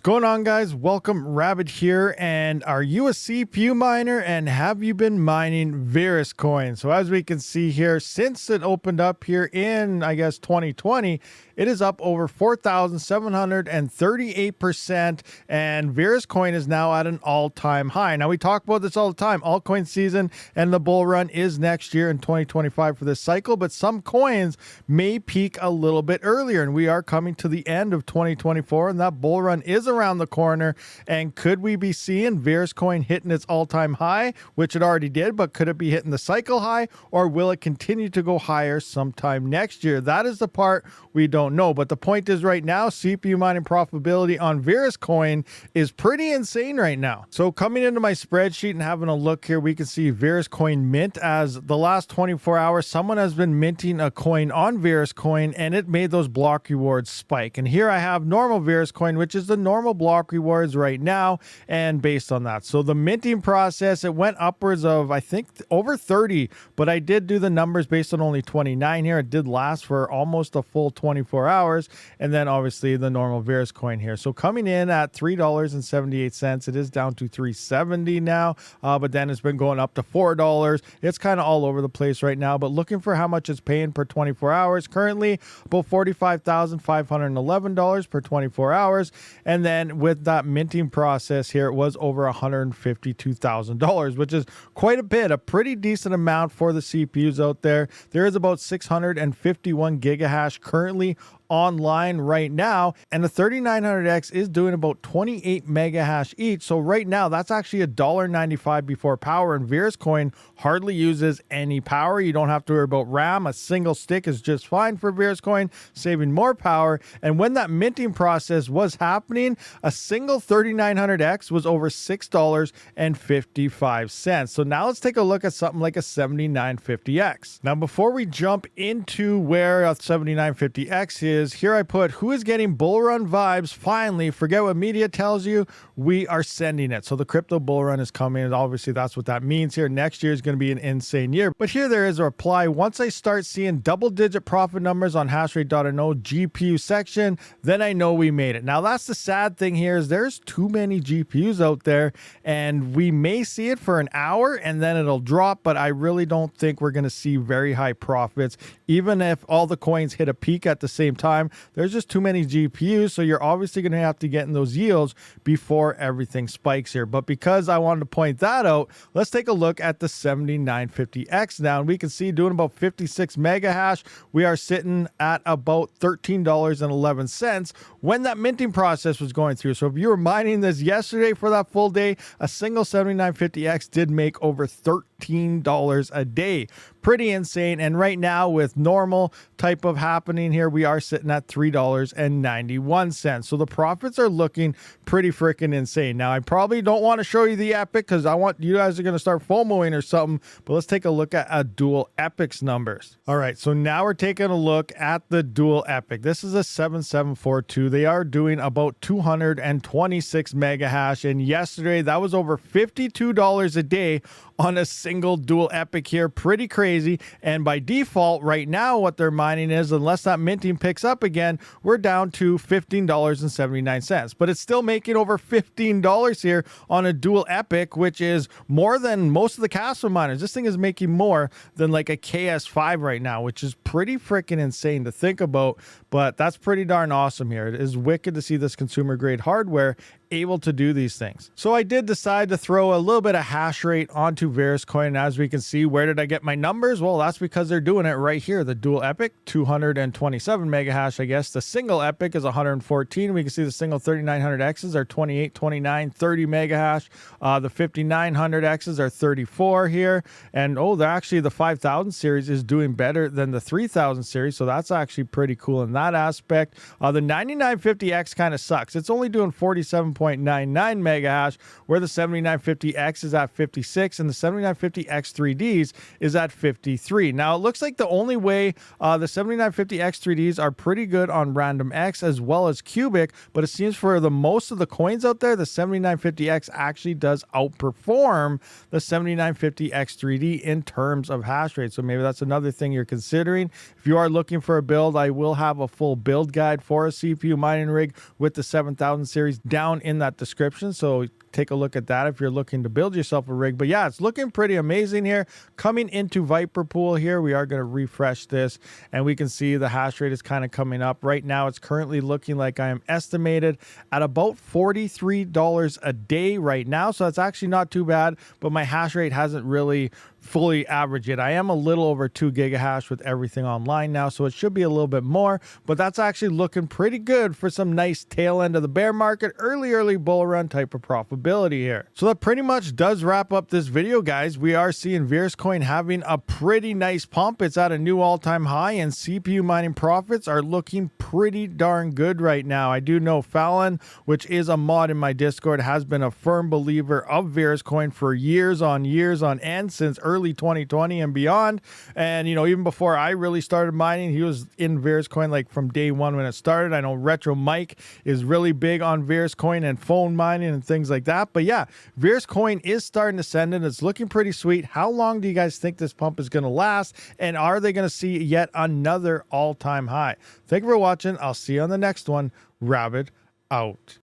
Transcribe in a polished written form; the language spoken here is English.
going on, guys? Welcome, Rabid here. And are you a CPU miner, and have you been mining veruscoin? So as we can see here, since it opened up here in, I guess, 2020, it is up over 4,738%, and veruscoin is now at an all-time high. Now, we talk about this all the time. Altcoin season and the bull run is next year in 2025 for this cycle, but some coins may peak a little bit earlier, and we are coming to the end of 2024, and that bull run is around the corner. And could we be seeing veruscoin hitting its all-time high, which it already did, but could it be hitting the cycle high, or will it continue to go higher sometime next year? That is the part we don't know. But the point is, right now, CPU mining profitability on veruscoin is pretty insane right now. So coming into my spreadsheet and having a look here, we can see veruscoin mint. As the last 24 hours, someone has been minting a coin on veruscoin, and it made those block rewards spike. And here I have normal veruscoin, which is the normal block rewards right now, and based on that, so the minting process, it went upwards of, I think, over 30, but I did do the numbers based on only 29 here. It did last for almost a full 24 hours, and then obviously the normal veruscoin here. So coming in at $3.78, it is down to $3.70 now, but then it's been going up to $4. It's kind of all over the place right now, but looking for how much it's paying per 24 hours, currently about $45,511 per 24 hours. And then with that minting process here, it was over $152,000, which is quite a bit, a pretty decent amount for the CPUs out there. There is about 651 gigahash currently online right now, and the 3900X is doing about 28 mega hash each. So right now, that's actually $1.95 before power, and veruscoin hardly uses any power. You don't have to worry about RAM. A single stick is just fine for veruscoin, saving more power. And when that minting process was happening, a single 3900X was over $6.55. So now let's take a look at something like a 7950X. Now, before we jump into where a 7950X is, here I put, who is getting bull run vibes? Finally, forget what media tells you, we are sending it. So the crypto bull run is coming, and obviously that's what that means here. Next year is going to be an insane year. But here there is a reply. Once I start seeing double-digit profit numbers on hashrate.no GPU section, then I know we made it. Now, that's the sad thing here, is there's too many GPUs out there, and we may see it for an hour and then it'll drop, but I really don't think we're going to see very high profits, even if all the coins hit a peak at the same time. There's just too many GPUs, so you're obviously going to have to get in those yields before everything spikes here. But because I wanted to point that out, let's take a look at the 7950X now, and we can see doing about 56 mega hash, we are sitting at about $13.11 when that minting process was going through. So if you were mining this yesterday for that full day, a single 7950X did make over $13 a day. Pretty insane. And right now, with normal type of happening here, we are sitting at $3.91. So the profits are looking pretty freaking insane. Now, I probably don't want to show you the epic because I want you guys are going to start FOMOing or something, but let's take a look at a dual epics numbers. All right, so now we're taking a look at the dual epic. This is a 7742. They are doing about 226 mega hash, and yesterday that was over $52 a day on a single dual epic here. Pretty crazy. And by default right now, what they're mining is, unless that minting picks up again, we're down to $15.79, but it's still making over $15 here on a dual epic, which is more than most of the Kaspa miners. This thing is making more than like a KS5 right now, which is pretty freaking insane to think about, but that's pretty darn awesome here. It is wicked to see this consumer grade hardware able to do these things. So I did decide to throw a little bit of hash rate onto veruscoin. As we can see, where did I get my numbers? Well, that's because they're doing it right here. The dual epic, 227 mega hash, I guess. The single epic is 114. We can see the single 3900Xs are 28, 29, 30 mega hash. The 5900Xs are 34 here. And they're actually, the 5000 series is doing better than the 3000 series. So that's actually pretty cool in that aspect. The 9950X kind of sucks. It's only doing 47.9 2.99 mega hash, where the 7950X is at 56 and the 7950X3Ds is at 53. Now, it looks like the only way the 7950X3Ds are pretty good on Random X as well as Cubic, but it seems for the most of the coins out there, the 7950X actually does outperform the 7950X3D in terms of hash rate. So maybe that's another thing you're considering. If you are looking for a build, I will have a full build guide for a CPU mining rig with the 7000 series down in that description. So take a look at that if you're looking to build yourself a rig. But yeah, it's looking pretty amazing here. Coming into Viper Pool here, we are going to refresh this and we can see the hash rate is kind of coming up. Right now, it's currently looking like I am estimated at about $43 a day right now. So that's actually not too bad, but my hash rate hasn't really fully averaged it. I am a little over 2 gigahash with everything online now, so it should be a little bit more, but that's actually looking pretty good for some nice tail end of the bear market, early bull run type of profitability here. So that pretty much does wrap up this video, guys. We are seeing veruscoin having a pretty nice pump. It's at a new all-time high, and CPU mining profits are looking pretty darn good right now. I do know Fallon, which is a mod in my Discord, has been a firm believer of veruscoin for years on end, since early 2020 and beyond. And you know, even before I really started mining, he was in veruscoin like from day one when it started. I know Retro Mike is really big on veruscoin and phone mining and things like that. But yeah, veruscoin is starting to send in. It's looking pretty sweet. How long do you guys think this pump is going to last? And are they going to see yet another all-time high? Thank you for watching. I'll see you on the next one. Rabid out.